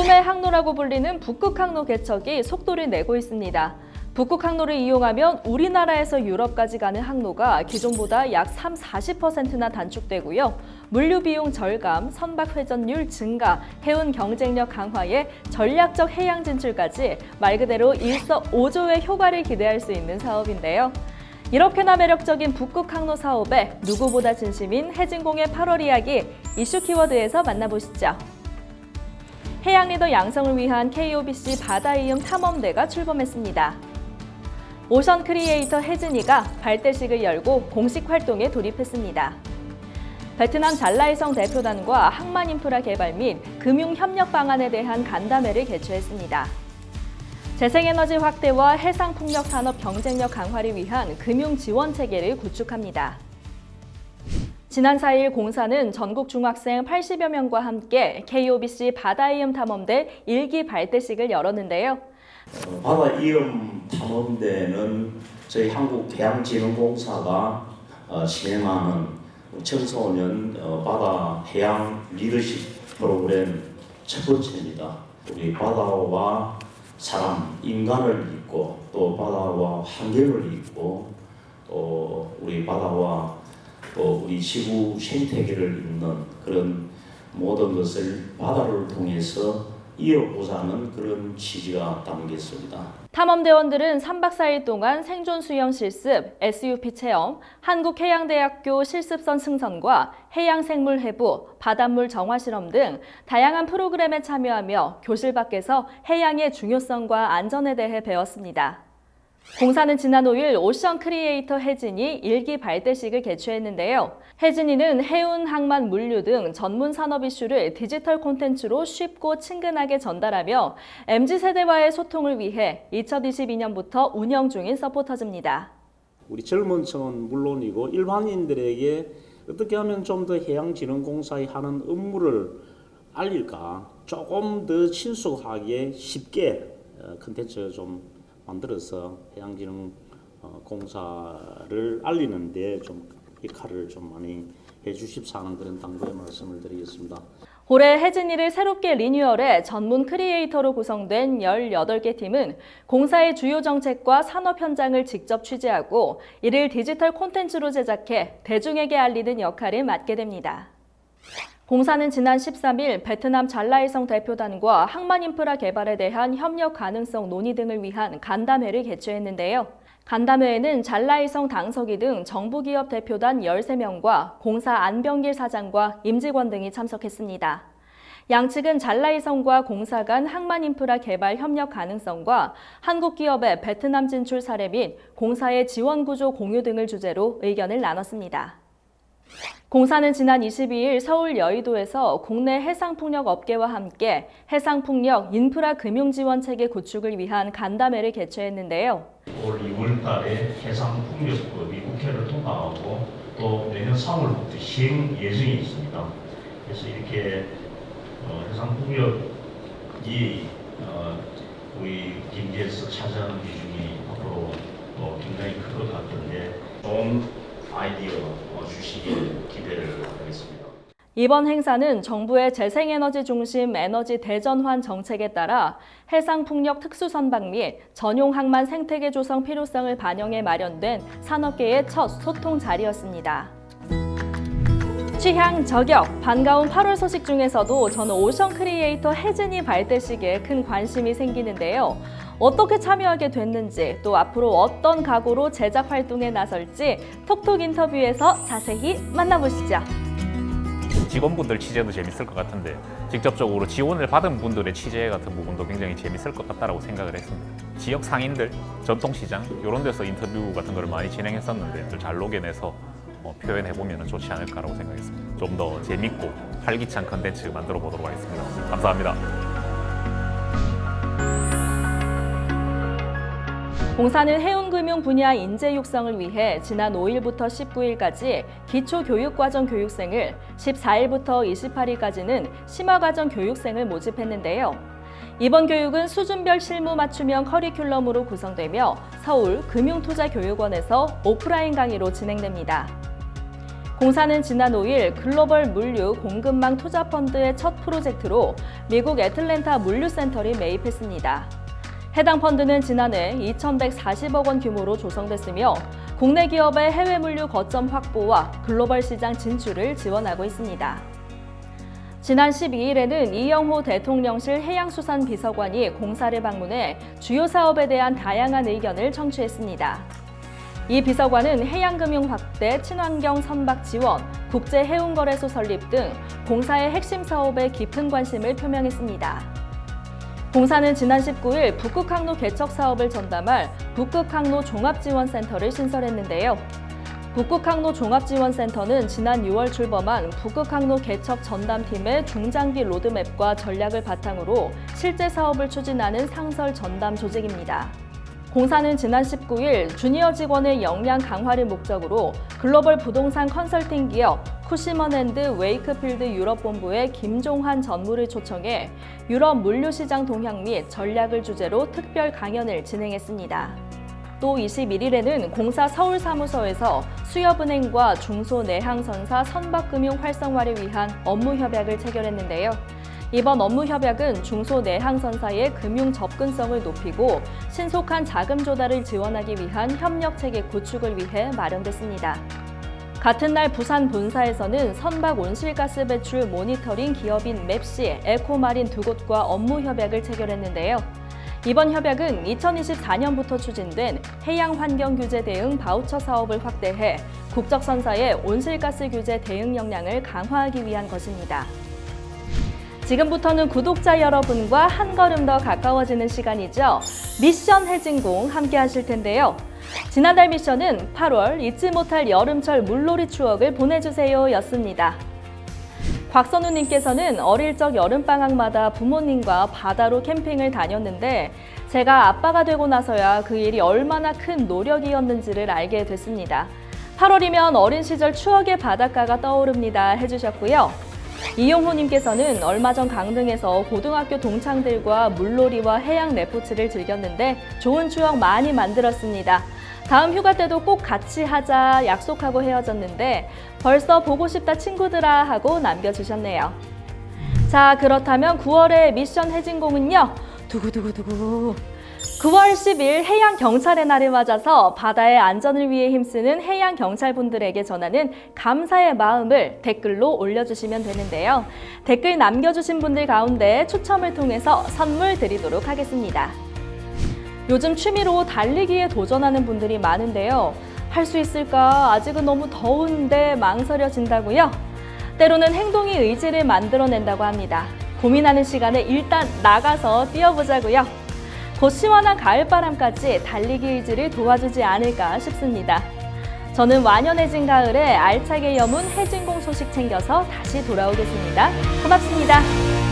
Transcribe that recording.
꿈의 항로라고 불리는 북극항로 개척이 속도를 내고 있습니다. 북극항로를 이용하면 우리나라에서 유럽까지 가는 항로가 기존보다 약 40%나 단축되고요. 물류 비용 절감, 선박 회전율 증가, 해운 경쟁력 강화에 전략적 해양 진출까지 말 그대로 일석오조의 효과를 기대할 수 있는 사업인데요. 이렇게나 매력적인 북극항로 사업에 누구보다 진심인 해진공의 8월 이야기 이슈 키워드에서 만나보시죠. 해양 리더 양성을 위한 KOBC 바다이음 탐험대가 출범했습니다. 오션 크리에이터 혜진이가 발대식을 열고 공식 활동에 돌입했습니다. 베트남 잘라이성 대표단과 항만인프라 개발 및 금융협력 방안에 대한 간담회를 개최했습니다. 재생에너지 확대와 해상풍력 산업 경쟁력 강화를 위한 금융지원체계를 구축합니다. 지난 4일 공사는 전국 중학생 80여 명과 함께 KOBC 바다이음 탐험대 1기 발대식을 열었는데요. 바다이음 탐험대는 저희 한국해양진흥공사가 진행하는 청소년 바다 해양 리더십 프로그램 첫 번째입니다. 우리 바다와 사람, 인간을 잇고 또 바다와 환경을 잇고 또 우리 바다와 또 우리 지구 생태계를 잇는 그런 모든 것을 바다를 통해서 이어보자는 그런 취지가 담겼습니다. 탐험대원들은 3박 4일 동안 생존 수영 실습, SUP 체험, 한국해양대학교 실습선 승선과 해양생물 해부, 바닷물 정화 실험 등 다양한 프로그램에 참여하며 교실 밖에서 해양의 중요성과 안전에 대해 배웠습니다. 공사는 지난 5일 오션 크리에이터 혜진이 1기 발대식을 개최했는데요. 혜진이는 해운, 항만, 물류 등 전문 산업 이슈를 디지털 콘텐츠로 쉽고 친근하게 전달하며 MZ세대와의 소통을 위해 2022년부터 운영 중인 서포터즈입니다. 우리 젊은 층은 물론이고 일반인들에게 어떻게 하면 좀 더 해양진흥공사에 하는 업무를 알릴까, 조금 더 친숙하게 쉽게 콘텐츠를 좀 만들어서 해양진흥공사를 알리는데 좀 역할을 좀 많이 해주십사 하는 그런 당부의 말씀을 드리겠습니다. 올해 혜진이를 새롭게 리뉴얼해 전문 크리에이터로 구성된 18개 팀은 공사의 주요 정책과 산업 현장을 직접 취재하고 이를 디지털 콘텐츠로 제작해 대중에게 알리는 역할을 맡게 됩니다. 공사는 지난 13일 베트남 잘라이성 대표단과 항만인프라 개발에 대한 협력 가능성 논의 등을 위한 간담회를 개최했는데요. 간담회에는 잘라이성 당서기 등 정부기업 대표단 13명과 공사 안병길 사장과 임직원 등이 참석했습니다. 양측은 잘라이성과 공사 간 항만인프라 개발 협력 가능성과 한국 기업의 베트남 진출 사례 및 공사의 지원 구조 공유 등을 주제로 의견을 나눴습니다. 공사는 지난 22일 서울 여의도에서 국내 해상풍력 업계와 함께 해상풍력 인프라 금융지원체계 구축을 위한 간담회를 개최했는데요. 올 2월 달에 해상풍력법이 국회를 통과하고 또 내년 3월부터 시행 예정이 있습니다. 그래서 이렇게 해상풍력이 우리 경제에서 차지하는 비중이 앞으로 굉장히 클 것 같은데 좋은 아이디어 주시길 기대를 하겠습니다. 이번 행사는 정부의 재생에너지 중심 에너지 대전환 정책에 따라 해상풍력 특수선박 및 전용 항만 생태계 조성 필요성을 반영해 마련된 산업계의 첫 소통 자리였습니다. 취향 저격, 반가운 8월 소식 중에서도 저는 오션 크리에이터 혜진이 발대식에 큰 관심이 생기는데요. 어떻게 참여하게 됐는지, 또 앞으로 어떤 각오로 제작 활동에 나설지 톡톡 인터뷰에서 자세히 만나보시죠. 직원분들 취재도 재밌을 것 같은데 직접적으로 지원을 받은 분들의 취재 같은 부분도 굉장히 재밌을 것 같다고 생각을 했습니다. 지역 상인들, 전통시장 이런 데서 인터뷰 같은 걸 많이 진행했었는데 잘 녹여내서 표현해보면 좋지 않을까라고 생각했습니다. 좀 더 재밌고 활기찬 컨텐츠 만들어 보도록 하겠습니다. 감사합니다. 공사는 해운금융 분야 인재 육성을 위해 지난 5일부터 19일까지 기초교육과정 교육생을, 14일부터 28일까지는 심화과정 교육생을 모집했는데요. 이번 교육은 수준별 실무 맞춤형 커리큘럼으로 구성되며 서울 금융투자교육원에서 오프라인 강의로 진행됩니다. 공사는 지난 5일 글로벌 물류 공급망 투자펀드의 첫 프로젝트로 미국 애틀랜타 물류센터를 매입했습니다. 해당 펀드는 지난해 2,140억 원 규모로 조성됐으며 국내 기업의 해외 물류 거점 확보와 글로벌 시장 진출을 지원하고 있습니다. 지난 12일에는 이영호 대통령실 해양수산비서관이 공사를 방문해 주요 사업에 대한 다양한 의견을 청취했습니다. 이 비서관은 해양금융 확대, 친환경 선박 지원, 국제해운거래소 설립 등 공사의 핵심 사업에 깊은 관심을 표명했습니다. 공사는 지난 19일 북극항로 개척 사업을 전담할 북극항로 종합지원센터를 신설했는데요. 북극항로 종합지원센터는 지난 6월 출범한 북극항로 개척 전담팀의 중장기 로드맵과 전략을 바탕으로 실제 사업을 추진하는 상설 전담 조직입니다. 공사는 지난 19일 주니어 직원의 역량 강화를 목적으로 글로벌 부동산 컨설팅 기업 쿠시먼&드 웨이크필드 유럽 본부의 김종환 전무를 초청해 유럽 물류시장 동향 및 전략을 주제로 특별 강연을 진행했습니다. 또 21일에는 공사 서울사무소에서 수협은행과 중소내항선사 선박금융 활성화를 위한 업무협약을 체결했는데요. 이번 업무협약은 중소내항선사의 금융 접근성을 높이고 신속한 자금 조달을 지원하기 위한 협력체계 구축을 위해 마련됐습니다. 같은 날 부산 본사에서는 선박 온실가스 배출 모니터링 기업인 맵시, 에코마린 두 곳과 업무협약을 체결했는데요. 이번 협약은 2024년부터 추진된 해양환경규제 대응 바우처 사업을 확대해 국적선사의 온실가스 규제 대응 역량을 강화하기 위한 것입니다. 지금부터는 구독자 여러분과 한 걸음 더 가까워지는 시간이죠. 미션 해진공 함께 하실 텐데요. 지난달 미션은 8월 잊지 못할 여름철 물놀이 추억을 보내주세요 였습니다. 곽선우님께서는 어릴 적 여름방학마다 부모님과 바다로 캠핑을 다녔는데 제가 아빠가 되고 나서야 그 일이 얼마나 큰 노력이었는지를 알게 됐습니다. 8월이면 어린 시절 추억의 바닷가가 떠오릅니다 해주셨고요. 이용호님께서는 얼마 전 강릉에서 고등학교 동창들과 물놀이와 해양 레포츠를 즐겼는데 좋은 추억 많이 만들었습니다. 다음 휴가 때도 꼭 같이 하자 약속하고 헤어졌는데 벌써 보고 싶다 친구들아 하고 남겨주셨네요. 자, 그렇다면 9월의 미션 해진공은요. 두구두구두구. 9월 10일 해양경찰의 날을 맞아서 바다의 안전을 위해 힘쓰는 해양경찰분들에게 전하는 감사의 마음을 댓글로 올려주시면 되는데요. 댓글 남겨주신 분들 가운데 추첨을 통해서 선물 드리도록 하겠습니다. 요즘 취미로 달리기에 도전하는 분들이 많은데요. 할 수 있을까? 아직은 너무 더운데 망설여진다고요? 때로는 행동이 의지를 만들어낸다고 합니다. 고민하는 시간에 일단 나가서 뛰어보자고요. 곧 시원한 가을바람까지 달리기 의지를 도와주지 않을까 싶습니다. 저는 완연해진 가을에 알차게 여문 해진공 소식 챙겨서 다시 돌아오겠습니다. 고맙습니다.